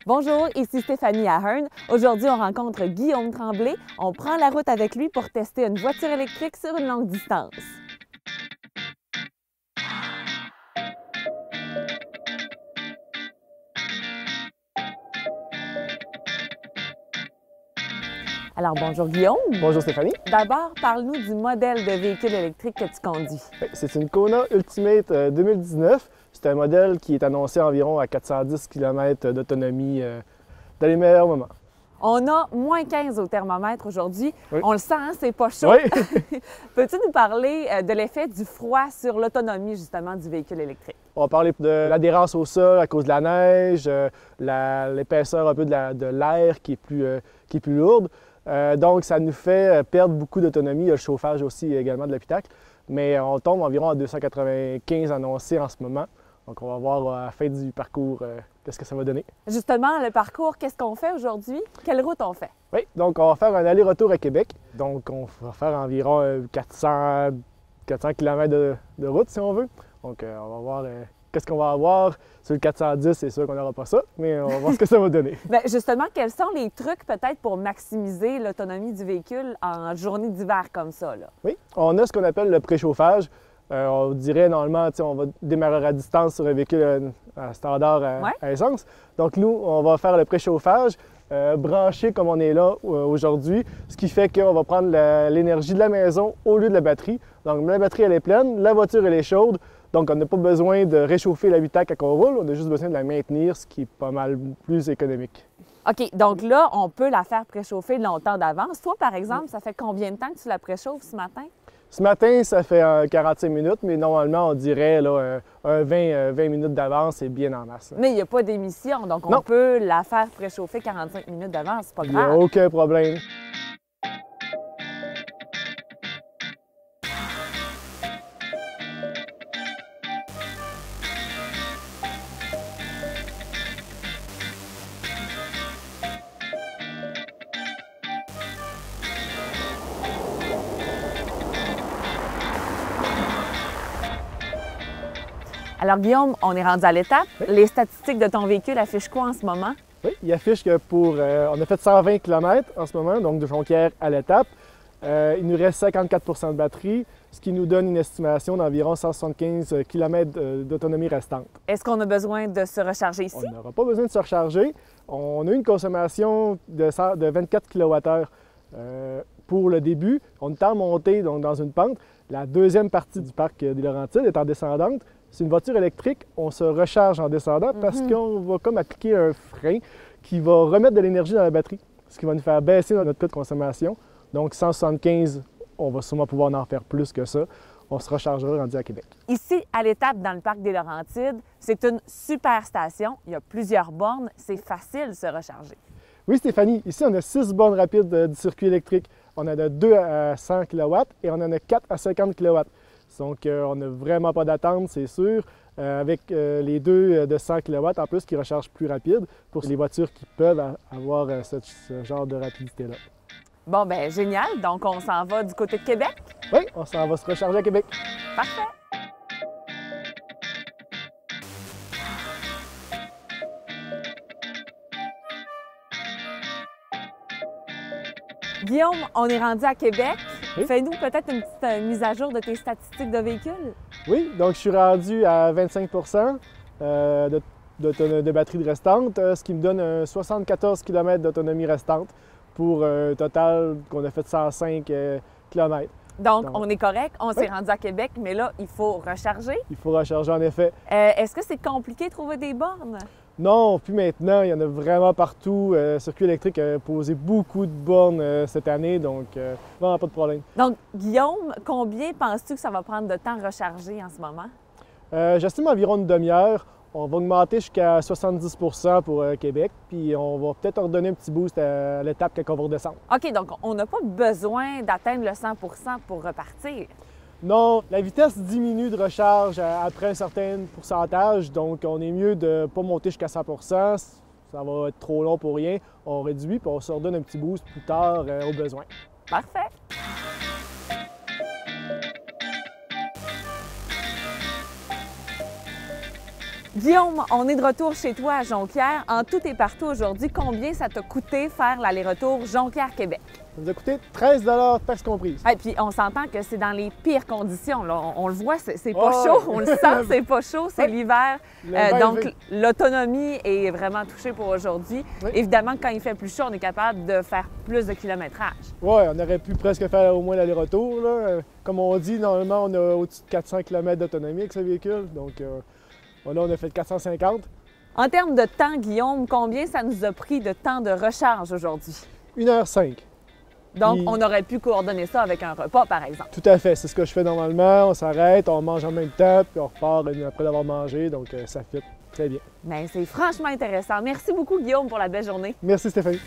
Bonjour, ici Stéphanie Ahern. Aujourd'hui, on rencontre Guillaume Tremblay. On prend la route avec lui pour tester une voiture électrique sur une longue distance. Alors, bonjour Guillaume. Bonjour Stéphanie. D'abord, parle-nous du modèle de véhicule électrique que tu conduis. C'est une Kona Ultimate 2019. C'est un modèle qui est annoncé environ à 410 km d'autonomie dans les meilleurs moments. On a moins 15 au thermomètre aujourd'hui. Oui. On le sent, hein, c'est pas chaud. Oui. Peux-tu nous parler de l'effet du froid sur l'autonomie justement du véhicule électrique? On va parler de l'adhérence au sol à cause de la neige, l'épaisseur un peu de l'air qui est plus lourde. Donc, ça nous fait perdre beaucoup d'autonomie. Il y a le chauffage aussi également de l'habitacle. Mais on tombe environ à 295 annoncés en ce moment. Donc, on va voir à la fin du parcours qu'est-ce que ça va donner. Justement, le parcours, qu'est-ce qu'on fait aujourd'hui? Quelle route on fait? Oui, donc on va faire un aller-retour à Québec. Donc, on va faire environ 400 km de route, si on veut. Donc, on va voir qu'est-ce qu'on va avoir. Sur le 410, c'est sûr qu'on n'aura pas ça, mais on va voir ce que ça va donner. Bien, justement, quels sont les trucs peut-être pour maximiser l'autonomie du véhicule en journée d'hiver comme ça, là? Oui, on a ce qu'on appelle le préchauffage. On dirait normalement, on va démarrer à distance sur un véhicule à standard à essence. Donc nous, on va faire le préchauffage, branché comme on est là aujourd'hui, ce qui fait qu'on va prendre l'énergie de la maison au lieu de la batterie. Donc la batterie, elle est pleine, la voiture, elle est chaude. Donc on n'a pas besoin de réchauffer l'habitacle quand on roule, on a juste besoin de la maintenir, ce qui est pas mal plus économique. OK, donc là, on peut la faire préchauffer longtemps d'avance. Toi, par exemple, ça fait combien de temps que tu la préchauffes ce matin? Ce matin, ça fait 45 minutes, mais normalement, on dirait là, 20 minutes d'avance, c'est bien en masse. Mais il n'y a pas d'émission, donc on peut la faire préchauffer 45 minutes d'avance, c'est pas grave. Il n'y a aucun problème. Alors Guillaume, on est rendu à l'étape. Oui. Les statistiques de ton véhicule affichent quoi en ce moment? Oui, il affiche que on a fait 120 km en ce moment, donc de Jonquière à l'étape. Il nous reste 54 de batterie, ce qui nous donne une estimation d'environ 175 km d'autonomie restante. Est-ce qu'on a besoin de se recharger ici? On n'aura pas besoin de se recharger. On a une consommation de 24 kWh pour le début. On est en montée, donc dans une pente. La deuxième partie du parc des Laurentides est en descendante. C'est une voiture électrique, on se recharge en descendant parce qu'on va comme appliquer un frein qui va remettre de l'énergie dans la batterie, ce qui va nous faire baisser notre taux de consommation. Donc 175, on va sûrement pouvoir en faire plus que ça. On se rechargera rendu à Québec. Ici, à l'étape dans le parc des Laurentides, c'est une super station. Il y a plusieurs bornes. C'est facile de se recharger. Oui, Stéphanie. Ici, on a 6 bornes rapides du circuit électrique. On en a 2 à 100 kW et on en a 4 à 50 kW. Donc, on n'a vraiment pas d'attente, c'est sûr. Avec les deux de 100 kW, en plus, qui rechargent plus rapide pour les voitures qui peuvent avoir ce genre de rapidité-là. Bon, bien, génial. Donc, on s'en va du côté de Québec? Oui, on s'en va se recharger à Québec. Parfait. Guillaume, on est rendu à Québec. Oui. Fais-nous peut-être une petite mise à jour de tes statistiques de véhicule. Oui, donc je suis rendu à 25 de batterie restante, ce qui me donne 74 km d'autonomie restante pour un total qu'on a fait de 105 km. Donc, on est correct, on s'est rendu à Québec, mais là, il faut recharger. Il faut recharger, en effet. Est-ce que c'est compliqué de trouver des bornes? Non, puis maintenant, il y en a vraiment partout. Circuit électrique a posé beaucoup de bornes cette année, donc vraiment pas de problème. Donc, Guillaume, combien penses-tu que ça va prendre de temps à recharger en ce moment? J'estime environ une demi-heure. On va augmenter jusqu'à 70 pour Québec, puis on va peut-être en redonner un petit boost à l'étape quand on va redescendre. OK, donc on n'a pas besoin d'atteindre le 100 pour repartir. Non, la vitesse diminue de recharge après un certain pourcentage, donc on est mieux de ne pas monter jusqu'à 100 ça va être trop long pour rien. On réduit, puis on se redonne un petit boost plus tard au besoin. Parfait! Guillaume, on est de retour chez toi à Jonquière. En tout et partout aujourd'hui, combien ça t'a coûté faire l'aller-retour Jonquière-Québec? Ça nous a coûté 13 taxes comprises. Et puis on s'entend que c'est dans les pires conditions. Là. On le voit, c'est pas Oh, chaud, on le sent, c'est pas chaud, c'est Oui. l'hiver. Le Donc vin- l'autonomie est vraiment touchée pour aujourd'hui. Oui. Évidemment, quand il fait plus chaud, on est capable de faire plus de kilométrage. Oui, on aurait pu presque faire au moins l'aller-retour. Là. Comme on dit, normalement, on a au-dessus de 400 km d'autonomie avec ce véhicule. Donc là, on a fait 450. En termes de temps, Guillaume, combien ça nous a pris de temps de recharge aujourd'hui? 1h05. Donc, Puis- on aurait pu coordonner ça avec un repas, par exemple. Tout à fait, c'est ce que je fais normalement. On s'arrête, on mange en même temps, puis on repart après l'avoir mangé. Donc ça fit très bien. Mais c'est franchement intéressant. Merci beaucoup, Guillaume, pour la belle journée. Merci Stéphanie.